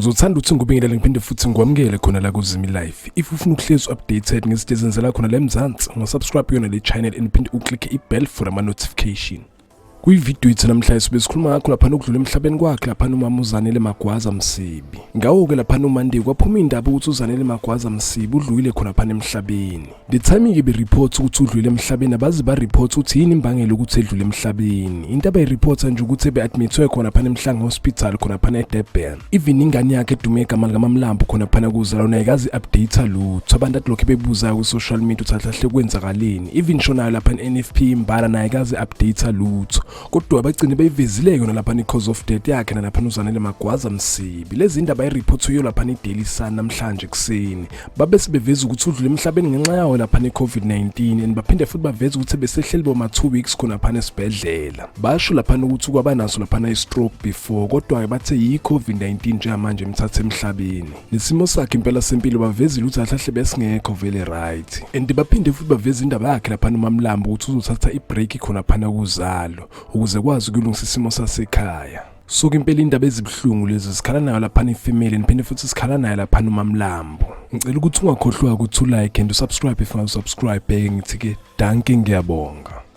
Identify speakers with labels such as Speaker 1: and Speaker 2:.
Speaker 1: Ngizothanda ukuthi ngikubingelele ngiphinde futhi ngikwamukele khona la kuZimi Live. If ufuna ukuhlezi updated ngezinto ezenzela khona la eMzansi, ungasubscribe yona le channel and phinde uclick i-bell for ama-notification. Kwi-video yethu namhlanje sibe sikhuluma ngakho lapha nokudlula emhlabeni kwakhe lapha umama uZanele Magwaza Msibi. Ngawo-ke lapha uMande kwaphuma indaba ukuthi uZanele Magwaza Msibi udlulile khona lapha emhlabeni. The timing be-report ukuthi udlulile emhlabeni abazi ba-report ukuthi yini imbangela ukuthi edlule emhlabeni. Into abayi-reporta nje ukuthi ebe-admitwe khona lapha emhlanga hospital khona lapha eDurban. Even ingane yakhe edume igama likaMamlambo khona lapha uzalo naye kazi update lutho. Abantu athi lokho bebuza ku social media ukuthi ahlahle kwenzakaleni. Even shona lapha NFP imbala naye kazi update lutho. Kodwa abagcine beyivezile yona lapha cause of death yakhe nalapha uZanele Magwaza Msibi. Lezi indaba ayireport yo lapha iDaily Sun namhlanje kuseni. Babe sebeveza ukuthi udlule emhlabeni ngenxa yawo lapha iCovid-19 and baphinde futhi baveza ukuthi besehleli boma 2 weeks khona lapha esibhedlela. Basho lapha ukuthi kwabanaso lapha i-stroke before kodwa bathe yiCovid-19 nje manje emthathe emhlabeni. Nesimo sakhe impela sempilo bavezile ukuthi ahlahle besingekho vele right. And baphinde futhi baveza indaba yakhe lapha uMamlambo ukuthi uzothatha i-break khona lapha uzalo ukuze kwazi ukulungisa isimo sasekhaya. So impela indaba ezibhlungu lezi sikhala nayo lapha ifamily niphinde futhi sikhala nayo lapha uMamlambo. Ngicela ukuthi ungakhohlwa ukuthi ulike and usubscribe if ungazusubscribe ngithi ke danke ngiyabonga.